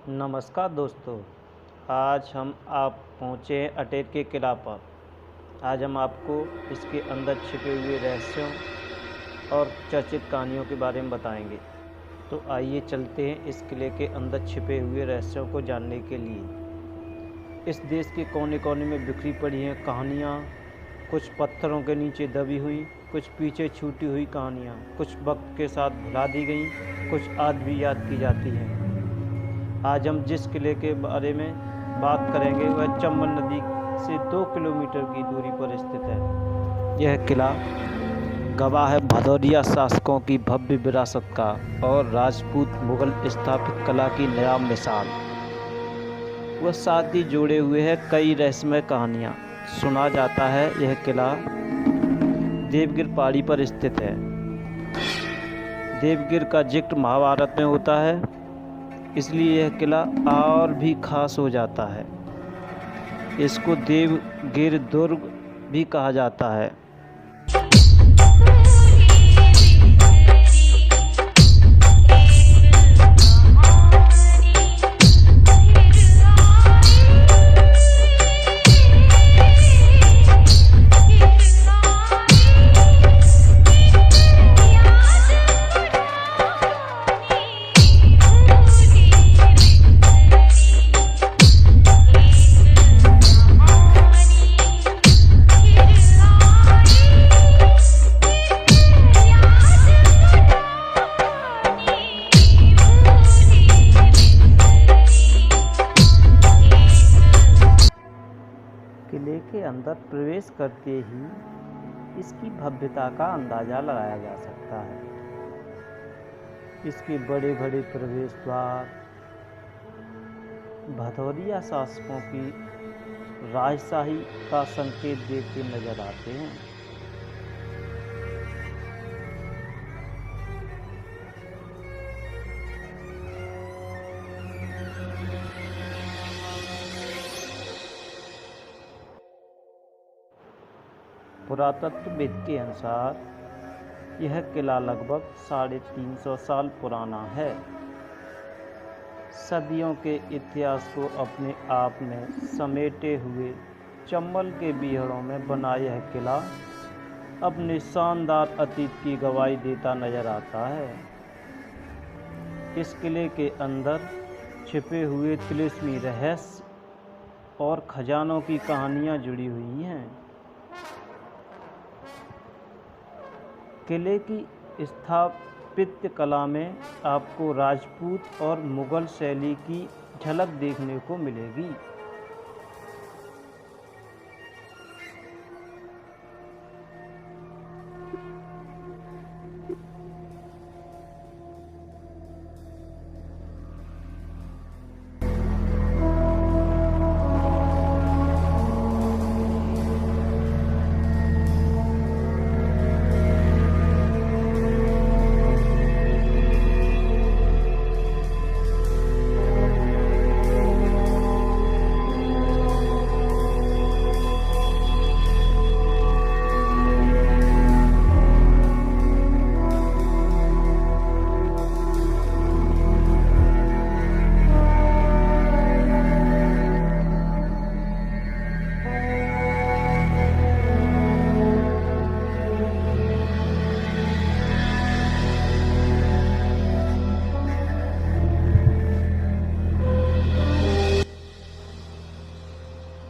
नमस्कार दोस्तों। आज हम आप पहुँचे हैं अटेर के किला पर। आज हम आपको इसके अंदर छिपे हुए रहस्यों और चर्चित कहानियों के बारे में बताएंगे। तो आइए चलते हैं इस किले के अंदर छिपे हुए रहस्यों को जानने के लिए। इस देश के कोने कोने में बिखरी पड़ी हैं कहानियाँ, कुछ पत्थरों के नीचे दबी हुई, कुछ पीछे छूटी हुई कहानियाँ, कुछ वक्त के साथ भुला दी गई, कुछ आज भी याद की जाती हैं। आज हम जिस किले के बारे में बात करेंगे वह चंबल नदी से 2 किलोमीटर की दूरी पर स्थित है। यह किला गवाह है भदौरिया शासकों की भव्य विरासत का और राजपूत मुगल स्थापित कला की नया मिसाल। वह साथ ही जोड़े हुए है कई रहस्यमय कहानियाँ। सुना जाता है यह किला देवगिर पहाड़ी पर स्थित है। देवगिर का जिक्र महाभारत में होता है, इसलिए यह किला और भी खास हो जाता है। इसको देवगिर दुर्ग भी कहा जाता है। किले के अंदर प्रवेश करते ही इसकी भव्यता का अंदाज़ा लगाया जा सकता है। इसके बड़े बड़े प्रवेश द्वार भदौरिया शासकों की राजशाही का संकेत देते नजर आते हैं। पुरातत्वविद के अनुसार यह किला लगभग 350 साल पुराना है। सदियों के इतिहास को अपने आप में समेटे हुए चंबल के बीहड़ों में बना यह किला अपने शानदार अतीत की गवाही देता नजर आता है। इस किले के अंदर छिपे हुए तिलिस्मी रहस्य और खजानों की कहानियाँ जुड़ी हुई हैं। किले की स्थापत्य कला में आपको राजपूत और मुगल शैली की झलक देखने को मिलेगी।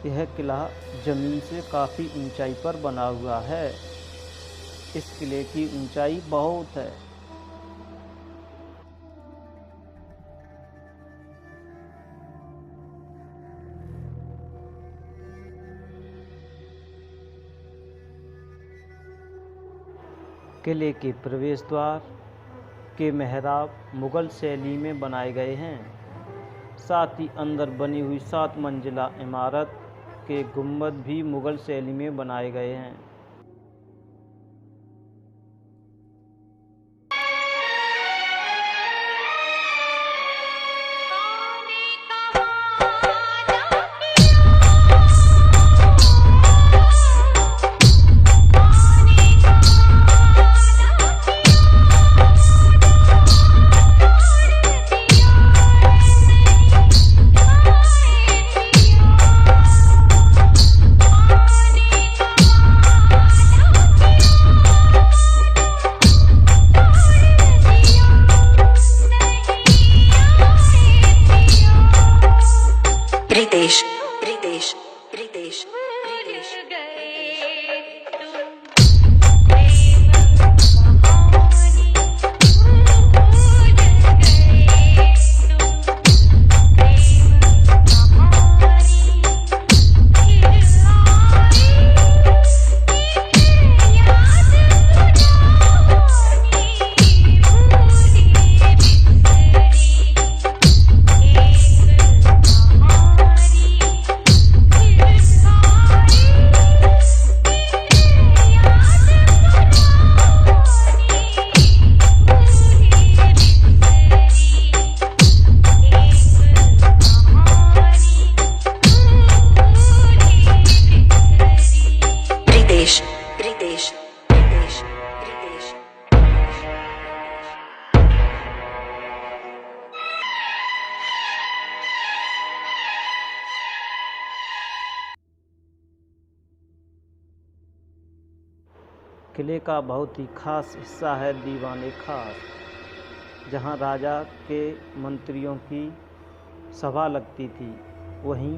यह किला जमीन से काफ़ी ऊंचाई पर बना हुआ है। इस किले की ऊंचाई बहुत है। किले के प्रवेश द्वार के मेहराब मुगल शैली में बनाए गए हैं। साथ ही अंदर बनी हुई 7 मंजिला इमारत के गुंबद भी मुगल शैली में बनाए गए हैं। रितेश रितेश रितेश रितेश रितेश रितेश रितेश किले का बहुत ही खास हिस्सा है दीवाने खास, जहाँ राजा के मंत्रियों की सभा लगती थी। वहीं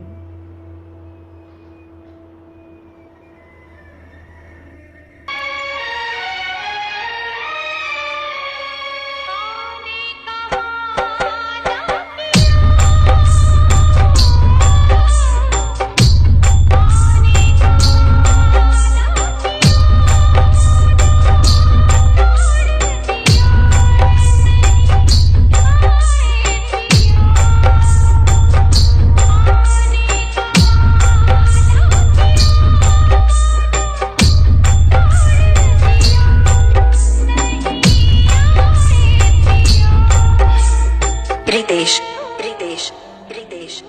रितेश रितेश रितेश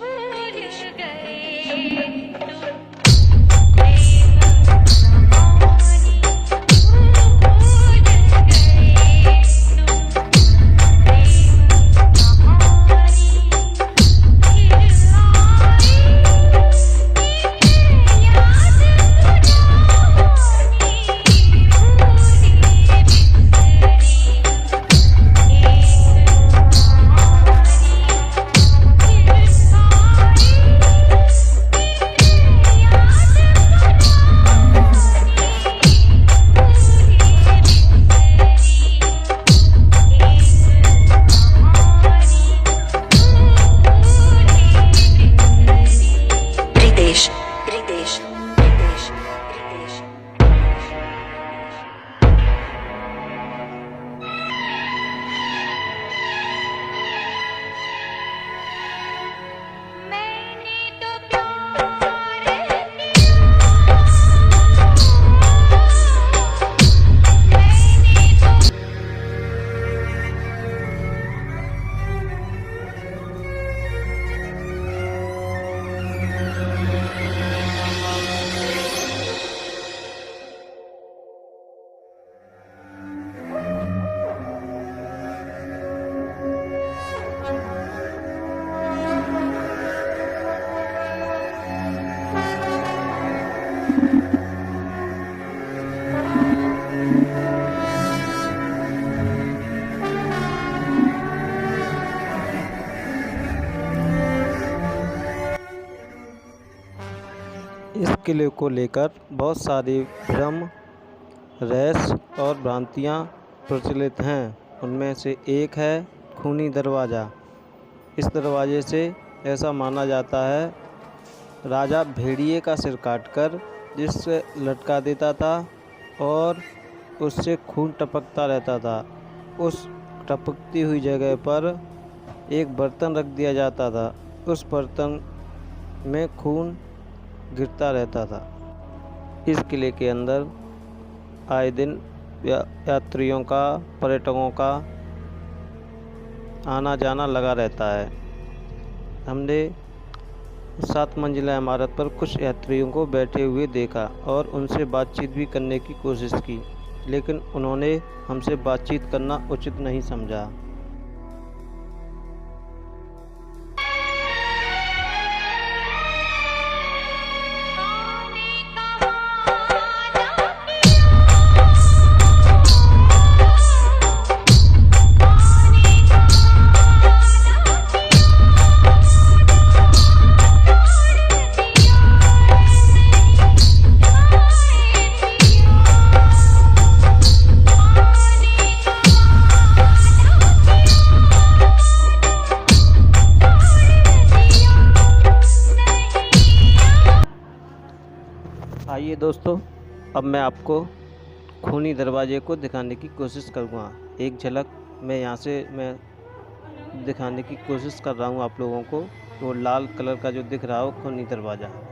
इस किले को लेकर बहुत सारी भ्रम, रहस्य और भ्रांतियाँ प्रचलित हैं। उनमें से एक है खूनी दरवाज़ा। इस दरवाजे से ऐसा माना जाता है राजा भेड़िए का सिर काटकर जिससे लटका देता था और उससे खून टपकता रहता था। उस टपकती हुई जगह पर एक बर्तन रख दिया जाता था। उस बर्तन में खून गिरता रहता था। इस किले के अंदर आए दिन यात्रियों का, पर्यटकों का आना जाना लगा रहता है। हमने 7 मंजिला इमारत पर कुछ यात्रियों को बैठे हुए देखा और उनसे बातचीत भी करने की कोशिश की, लेकिन उन्होंने हमसे बातचीत करना उचित नहीं समझा। आइए दोस्तों, अब मैं आपको खूनी दरवाजे को दिखाने की कोशिश करूँगा। एक झलक मैं यहाँ से मैं दिखाने की कोशिश कर रहा हूँ आप लोगों को। वो लाल कलर का जो दिख रहा है वो खूनी दरवाज़ा है।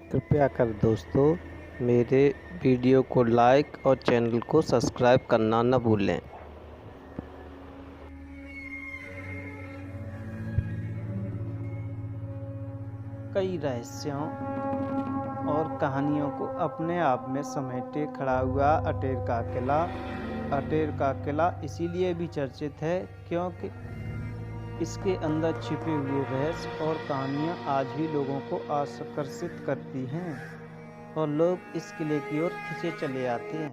कृपया कर दोस्तों मेरे वीडियो को लाइक और चैनल को सब्सक्राइब करना न भूलें। कई रहस्यों और कहानियों को अपने आप में समेटे खड़ा हुआ अटेर का किला। अटेर का किला इसीलिए भी चर्चित है क्योंकि इसके अंदर छिपे हुए रहस्य और कहानियाँ आज भी लोगों को आकर्षित करती हैं और लोग इस किले की ओर खिंचे चले आते हैं।